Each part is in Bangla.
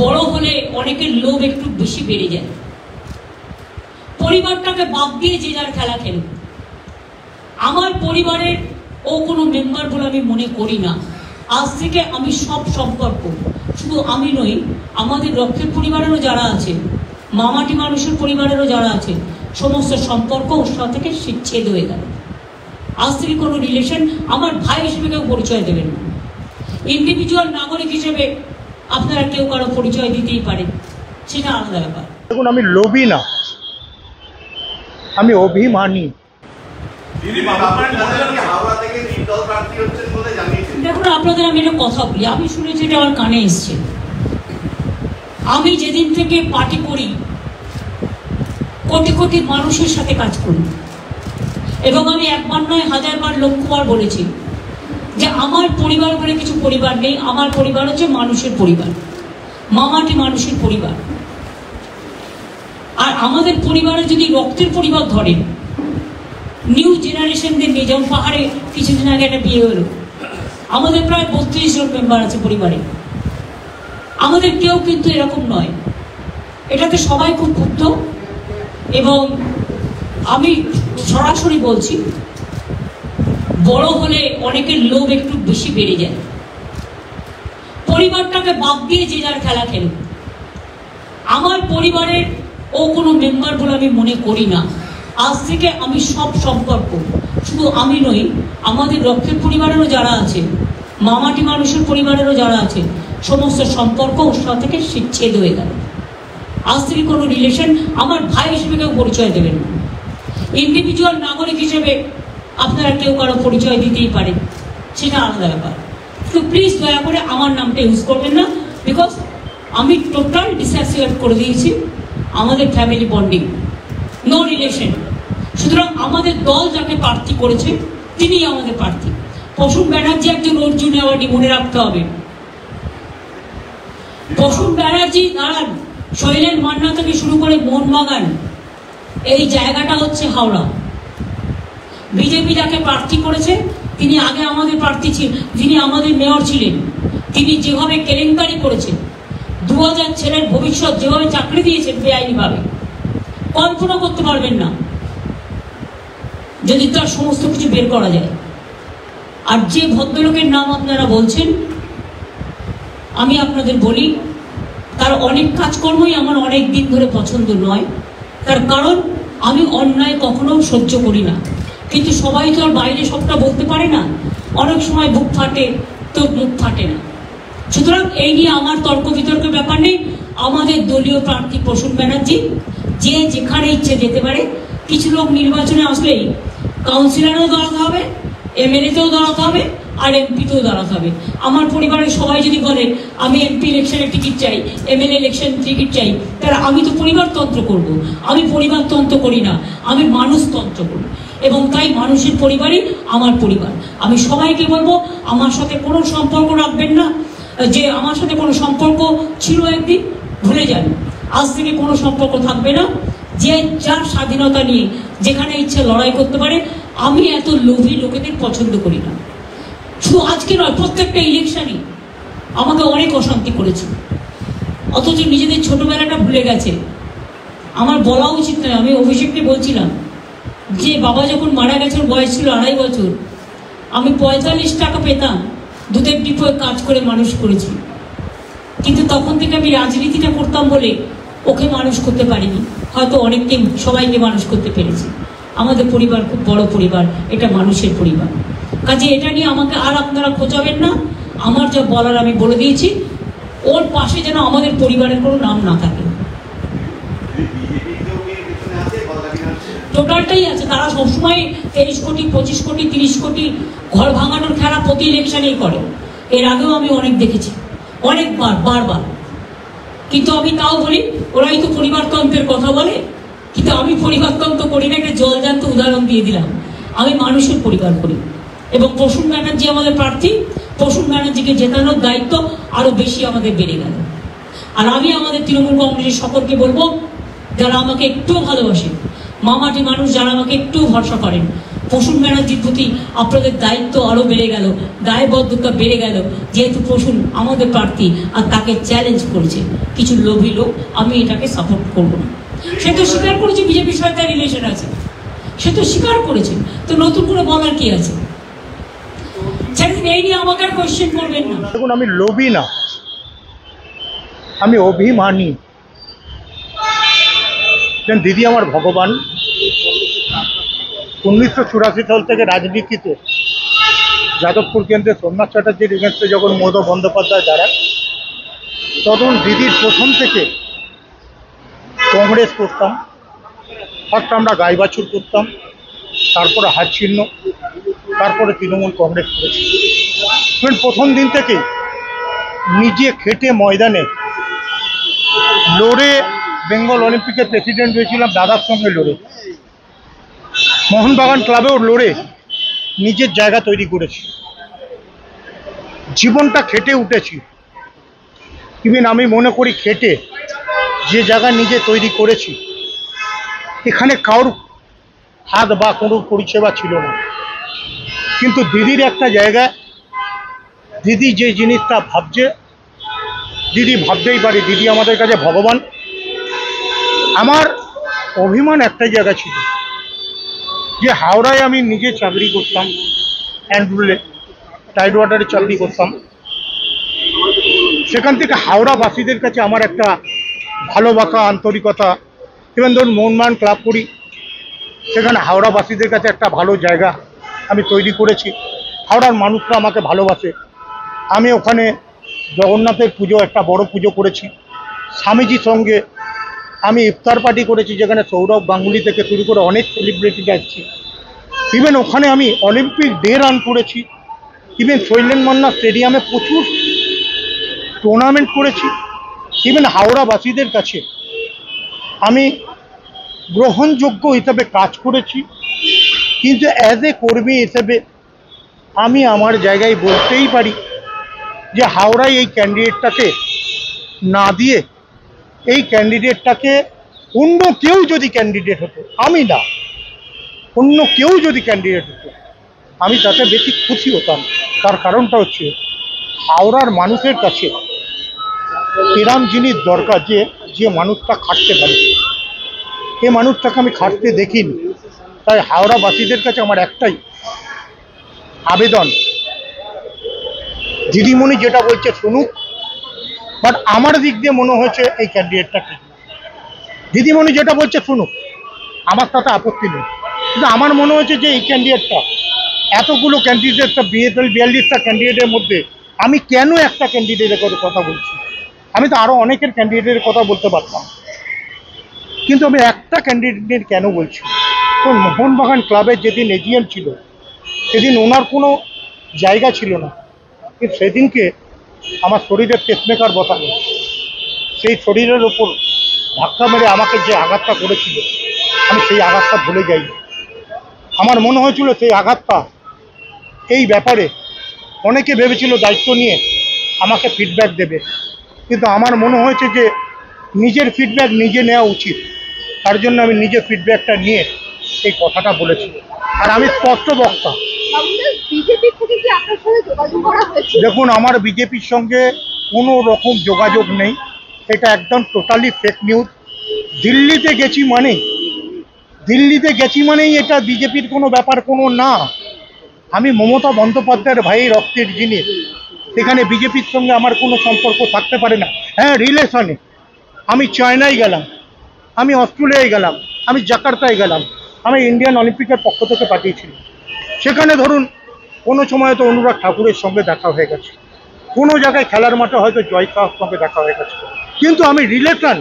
বড় হলে অনেকের লোভ একটু বেশি বেড়ে যায়। পরিবারটাকে বাদ দিয়ে যে যার খেলা খেলে। আমার পরিবারের ও কোনো মেম্বার বলে আমি মনে করি না। আজ থেকে আমি সব সম্পর্ক, শুধু আমি নই, আমাদের রক্ষের পরিবারেরও যারা আছে, মামাটি মানুষের পরিবারেরও যারা আছে, সমস্ত সম্পর্ক ওর সাথে থেকে ছেদ হয়ে গেল। আজ থেকে কোনো রিলেশন আমার ভাই হিসেবে কেউ পরিচয় দেবেন না। ইন্ডিভিজুয়াল নাগরিক হিসেবে আপনারা কেউ কারো পরিচয় দিতেই পারে, সেটা আলাদা ব্যাপার। দেখুন, আমি লোভী না, আমি অভিমানী। দেখুন, আপনাদের আমি একটা কথা বলি, আমি শুনেছি এটা আমার কানে এসছে। আমি যেদিন থেকে পার্টি করি, কোটি কোটি মানুষের সাথে কাজ করি, এবং আমি একবার নয় হাজারবার লক্ষবার বলেছি যে আমার পরিবার বলে কিছু পরিবার নেই। আমার পরিবার হচ্ছে মানুষের পরিবার, মামাটি মানুষের পরিবার। আর আমাদের পরিবারে যদি রক্তের পরিবার ধরেন, নিউ জেনারেশনদের নিয়ে, যেমন পাহাড়ে কিছুদিন আগে একটা বিয়ে হলো, আমাদের প্রায় 32 জন মেম্বার আছে পরিবারে। আমাদের কেউ কিন্তু এরকম নয়, এটাতে সবাই খুব ক্ষুব্ধ। এবং আমি সরাসরি বলছি, বড় হলে অনেকের লোভ একটু বেশি বেড়ে যায়। পরিবারটাকে বাদ দিয়ে যে যার খেলা খেলে। আমার পরিবারের ও কোনো মেম্বার বলে আমি মনে করি না। আজ থেকে আমি সব সম্পর্ক, শুধু আমি নই, আমাদের রক্ষের পরিবারেরও যারা আছে, মামাটি মানুষের পরিবারেরও যারা আছে, সমস্ত সম্পর্ক ওর সাথে থেকে ছেদ হয়ে গেল। আজ থেকে কোনো রিলেশন আমার ভাই হিসেবে কেউ পরিচয় দেবেন না। ইন্ডিভিজুয়াল নাগরিক হিসেবে আপনারা কেউ কারো পরিচয় দিতেই পারে, সেটা আলাদা ব্যাপার। তো প্লিজ দয়া করে আমার নামটা ইউজ করবেন না, বিকজ আমি টোটাল ডিসঅ্যাসোসিয়েট করে দিয়েছি আমাদের ফ্যামিলি বন্ডিং, নো রিলেশন। সুতরাং আমাদের দল যাকে প্রার্থী করেছে তিনিই আমাদের প্রার্থী। প্রসূন ব্যানার্জি একজন অর্জুন অ্যাওয়ার্ডি, মনে রাখতে হবে। প্রসূন ব্যানার্জি দাঁড়ান, শৈলেন মান্না থেকে শুরু করে মোহনবাগান, এই জায়গাটা হচ্ছে হাওড়া। বিজেপি যাকে প্রার্থী করেছে তিনি আগে আমাদের প্রার্থী ছিলেন, যিনি আমাদের মেয়র ছিলেন। তিনি যেভাবে কেলেঙ্কারি করেছেন, 2000 ছেলের ভবিষ্যৎ যেভাবে চাকরি দিয়েছেন বেআইনিভাবে, কল্পনা করতে পারবেন না যদি তার সমস্ত কিছু বের করা যায়। আর যে ভদ্রলোকের নাম আপনারা বলছেন, আমি আপনাদের বলি, তার অনেক কাজকর্মই আমার অনেক দিন ধরে পছন্দ নয়। তার কারণ আমি অন্যায় কখনো সহ্য করি না, কিন্তু সবাই তো আর বাইরে সবটা বলতে পারে না। অনেক সময় বুক ফাটে তো মুখ ফাটে না। সুতরাং এই নিয়ে আমার তর্ক বিতর্কের ব্যাপার নেই। আমাদের দলীয় প্রার্থী প্রসূন ব্যানার্জি, যে যেখানে ইচ্ছে যেতে পারে। কিছু লোক নির্বাচনে আসলেই কাউন্সিলরেও দাঁড়াতে হবে, এমএলএতেও দাঁড়াতে হবে, আর এমপিতেও দাঁড়াতে হবে। আমার পরিবারের সবাই যদি বলে আমি এমপি ইলেকশনের টিকিট চাই, এমএলএ ইলেকশন টিকিট চাই, তাহলে আমি তো পরিবারতন্ত্র করব। আমি পরিবারতন্ত্র করি না, আমি মানুষতন্ত্র করি। এবং তাই মানুষের পরিবারই আমার পরিবার। আমি সবাইকে বলবো আমার সাথে কোনো সম্পর্ক রাখবেন না। যে আমার সাথে কোনো সম্পর্ক ছিল একদিন, ভুলে যান। আজ থেকে কোনো সম্পর্ক থাকবে না। যে যার স্বাধীনতা নিয়ে যেখানে ইচ্ছে লড়াই করতে পারে। আমি এত লোভী লোকেদের পছন্দ করি না। শুধু আজকে নয়, প্রত্যেকটা ইলেকশনই আমাকে অনেক অশান্তি করেছে, অথচ নিজেদের ছোটবেলাটা ভুলে গেছে। আমার বলা উচিত নয়। আমি অভিষেককে বলছিলাম যে বাবা যখন মারা গেছে, বয়স ছিল 2.5 বছর, আমি 45 টাকা পেতাম, দুধের ডিপোয় কাজ করে মানুষ করেছি। কিন্তু তখন থেকে আমি রাজনীতিটা করতাম বলে ওকে মানুষ করতে পারিনি। হয়তো অনেককে, সবাইকে মানুষ করতে পেরেছি। আমাদের পরিবার খুব বড় পরিবার, এটা মানুষের পরিবার। কাজে এটা নিয়ে আমাকে আর আপনারা খোঁচাবেন না। আমার যা বলার আমি বলে দিয়েছি। ওর পাশে যেন আমাদের পরিবারের কোনো নাম না থাকে। টোটালটাই আছে। তারা সবসময় 23 কোটি, 25 কোটি, 30 কোটি ঘর ভাঙানোর খেলা প্রতি ইলেকশনেই করে। এর আগেও আমি অনেক দেখেছি, অনেকবার, বারবার। কিন্তু আমি তাও বলি, ওরাই তো পরিবারতন্ত্রের কথা বলে, কিন্তু আমি পরিবারতন্ত্র করি না। একটা জলজান্ত উদাহরণ দিয়ে দিলাম। আমি মানুষের পরিবার করি। এবং প্রসূন ব্যানার্জি আমাদের প্রার্থী। প্রসূন ব্যানার্জিকে জেতানোর দায়িত্ব আরো বেশি আমাদের বেড়ে গেল। আর আমি আমাদের তৃণমূল কংগ্রেসের সকলকে বলবো, যারা আমাকে একটু ভালোবাসে, মামাটি মানুষ যারা আমাকে একটু ভরসা করেন, প্রসূন ব্যানার্জির প্রতি আপনাদের দায়িত্ব আরো বেড়ে গেল, দায়বদ্ধতা বেড়ে গেল, যেহেতু প্রসূন আমাদের প্রার্থী আর তাকে চ্যালেঞ্জ করেছে কিছু লোভী লোক। আমি এটাকে সাপোর্ট করবো না। সে তো স্বীকার করেছে বিজেপির সাথে তার রিলেশন আছে, সে তো স্বীকার করেছে, তো নতুন করে বলার কি আছে? এই নিয়ে আমাকে আর কোয়েশ্চেন করবেন না। দেখুন, আমি লোভী না, আমি অভিমানী। দিদি আমার ভগবান। 1984 সাল থেকে রাজনীতিতে যাদবপুর কেন্দ্রে সোমনাথ চ্যাটার্জির এগেন্স্টে যখন মমতা বন্দ্যোপাধ্যায় দাঁড়ায়, তখন দিদির প্রথম থেকে কংগ্রেস করতাম। ফার্স্ট আমরা গাই বাছুর করতাম, তারপরে হাত চিহ্ন, তারপরে তৃণমূল কংগ্রেস করেছি। প্রথম দিন থেকেই নিজে খেটে ময়দানে লড়ে বেঙ্গল অলিম্পিকের প্রেসিডেন্ট হয়েছিলাম দাদার সঙ্গে লড়ে, মোহনবাগান ক্লাবেও লড়ে নিজের জায়গা তৈরি করেছি, জীবনটা খেটে উঠেছি। ইভেন আমি মনে করি খেটে যে জায়গা নিজে তৈরি করেছি, এখানে কারোর হাত বা কোনো পরিষেবা ছিল না। কিন্তু দিদির একটা জায়গায়, দিদি যে জিনিসটা ভাবছে, দিদি ভাবতেই পারে, দিদি আমাদের কাছে ভগবান। আমার অভিমান একটা জায়গা ছিল যে হাওড়ায় আমি নিজে চাকরি করতাম, অ্যান্ড্রুলে টাইড ওয়াটারে চাকরি করতাম। সেখান থেকে হাওড়াবাসীদের কাছে আমার একটা ভালোবাসা, আন্তরিকতা। ইভেন ধরুন মোহনবাগান ক্লাব করি, সেখানে হাওড়াবাসীদের কাছে একটা ভালো জায়গা আমি তৈরি করেছি। হাওড়ার মানুষরা আমাকে ভালোবাসে। আমি ওখানে জগন্নাথের পুজো, একটা বড় পুজো করেছি। স্বামীজির সঙ্গে আমি ইফতার পার্টি করেছি, যেখানে সৌরভ গাঙ্গুলি থেকে শুরু করে অনেক সেলিব্রিটি যাচ্ছি। ইভেন ওখানে আমি অলিম্পিক ডে রান করেছি। ইভেন শৈলেন মান্না স্টেডিয়ামে প্রচুর টুর্নামেন্ট করেছি। ইভেন হাওড়াবাসীদের কাছে আমি গ্রহণযোগ্য হিসেবে কাজ করেছি। কিন্তু অ্যাজ এ কর্মী হিসেবে আমি আমার জায়গায় বলতেই পারি যে হাওড়ায় এই ক্যান্ডিডেটটাকে না দিয়ে, এই ক্যান্ডিডেটটাকে অন্য কেউ যদি ক্যান্ডিডেট হতো, আমি না, অন্য কেউ যদি ক্যান্ডিডেট হতো, আমি তাতে বেশি খুশি হতাম। তার কারণটা হচ্ছে হাওড়ার মানুষের কাছে এরম জিনিস দরকার, যে মানুষটা খাটতে পারে। এই মানুষটাকে আমি খাটতে দেখিনি। তাই হাওড়াবাসীদের কাছে আমার একটাই আবেদন, দিদিমণি যেটা বলছে শুনুক, বাট আমার দিক দিয়ে মনে হয়েছে এই ক্যান্ডিডেটটা ঠিক। দিদিমণি যেটা বলছে শুনুক, আমার তাতে আপত্তি নেই, কিন্তু আমার মনে হয়েছে যে এই ক্যান্ডিডেটটা, এতগুলো ক্যান্ডিডেটটা 42টা ক্যান্ডিডেটের মধ্যে আমি কেন একটা ক্যান্ডিডেটের কথা বলছি? আমি তো আরও অনেকের ক্যান্ডিডেটের কথা বলতে পারতাম, কিন্তু আমি একটা ক্যান্ডিডেট কেন বলছি? তো মোহনবাগান ক্লাবের যেদিন এজিএম ছিল, সেদিন ওনার কোনো জায়গা ছিল না, কিন্তু সেদিনকে আমার শরীরের পেসমেকার বসানো, সেই শরীরের ওপর ধাক্কা মেরে আমাকে যে আঘাতটা করেছিল, আমি সেই আঘাতটা ভুলে যাই। আমার মনে হয়েছিল সেই আঘাতটা, এই ব্যাপারে অনেকে ভেবেছিল দায়িত্ব নিয়ে আমাকে ফিডব্যাক দেবে, কিন্তু আমার মনে হয়েছে যে নিজের ফিডব্যাক নিজে নেওয়া উচিত। তার জন্য আমি নিজের ফিডব্যাকটা নিয়ে এই কথাটা বলেছি। আর আমি স্পষ্ট বক্তা। দেখুন, আমার বিজেপির সঙ্গে কোনো রকম যোগাযোগ নেই, এটা একদম টোটালি ফেক নিউজ। দিল্লিতে গেছি মানেই এটা বিজেপির কোনো ব্যাপার কোনো না। আমি মমতা বন্দ্যোপাধ্যায়ের ভাই, রক্তের জিনিস। সেখানে বিজেপির সঙ্গে আমার কোনো সম্পর্ক থাকতে পারে না। হ্যাঁ, রিলেশনে আমি চায়নায় গেলাম, আমি অস্ট্রেলিয়ায় গেলাম, আমি জাকার্তায় গেলাম, আমি ইন্ডিয়ান অলিম্পিকের পক্ষ থেকে পাঠিয়েছিল। সেখানে ধরুন কোনো সময় হয়তো অনুরাগ ঠাকুরের সঙ্গে দেখা হয়ে গেছে, কোনো জায়গায় খেলার মাঠে হয়তো জয় শাহর সঙ্গে দেখা হয়ে গেছে, কিন্তু আমি রিলেশন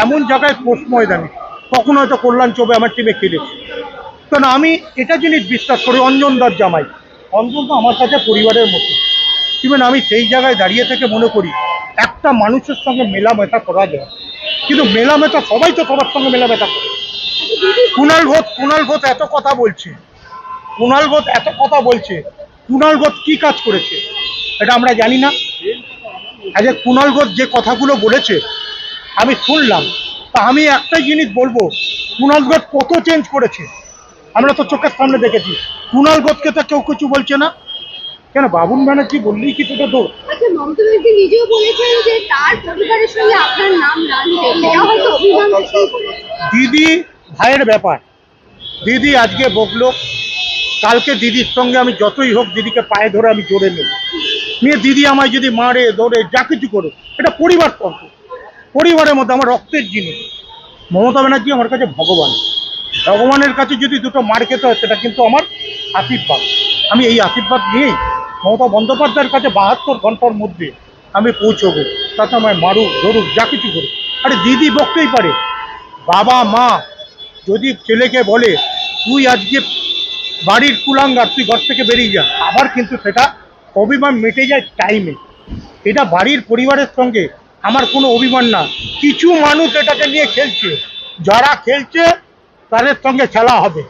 এমন জায়গায় পোস্ট ময়দানে, তখন হয়তো কল্যাণ চৌবে আমার টিমে খেলেছি। কারণ আমি এটা জিনিস বিশ্বাস করি, অঞ্জনদার জামাই, অঞ্জন তো আমার কাছে পরিবারের মতো। ইভেন আমি সেই জায়গায় দাঁড়িয়ে থেকে মনে করি একটা মানুষের সঙ্গে মেলামেশা করা যায়, কিন্তু মেলামেশা সবাই তো সবার সঙ্গে মেলামেশা করে। কুণাল ঘোষ এত কথা বলছে, কুণাল ঘোষ কি কাজ করেছে এটা আমরা জানি না। আজ কুণাল ঘোষ যে কথাগুলো বলেছে আমি শুনলাম, তা আমি একটাই জিনিস বলবো, কুণাল ঘোষ কত চেঞ্জ করেছে। আমরা তো চোখের সামনে দেখেছি। কুণাল ঘোষকে তো কেউ কিছু বলছে না কেন? বাবুল ব্যানার্জি বললেই কি তোটা দোষ? আচ্ছা, মমতা ব্যানার্জি নিজেও বলেছেন যে তার পরিবারের সঙ্গে আপনার নাম রাখবে, এটা হয়তো অভিমান থেকেই বলেছেন। দিদি ভাইয়ের ব্যাপার, দিদি আজকে বকলো, কালকে দিদির সঙ্গে আমি যতই হোক দিদিকে পায়ে ধরে আমি জোরে নেব নিয়ে, দিদি আমায় যদি মারে ধরে যা কিছু করে, এটা পরিবার তন্ত্র, পরিবারের মধ্যে আমার রক্তের জিনিস। মমতা ব্যানার্জি আমার কাছে ভগবান, ভগবানের কাছে যদি দুটো মার খেতে হয় সেটা কিন্তু আমার আশীর্বাদ। আমি এই আশীর্বাদ নিয়েই মমতা বন্দ্যোপাধ্যায়ের কাছে 72 ঘন্টার মধ্যে আমি পৌঁছবো, তাতে আমায় মারুক ধরুক যা কিছু করুক। আরে দিদি বকতেই পারে, বাবা মা যদি ছেলেকে বলে তুই আজকে বাড়ির কুলাঙ্গার, তুই ঘর থেকে বেরিয়ে যা, আবার কিন্তু সেটা অভিমান মেটে যায় টাইমে। এটা বাড়ির পরিবারের সঙ্গে আমার কোনো অভিমান না। কিছু মানুষ এটাকে নিয়ে খেলছে, যারা খেলছে তাদের সঙ্গে খেলা হবে।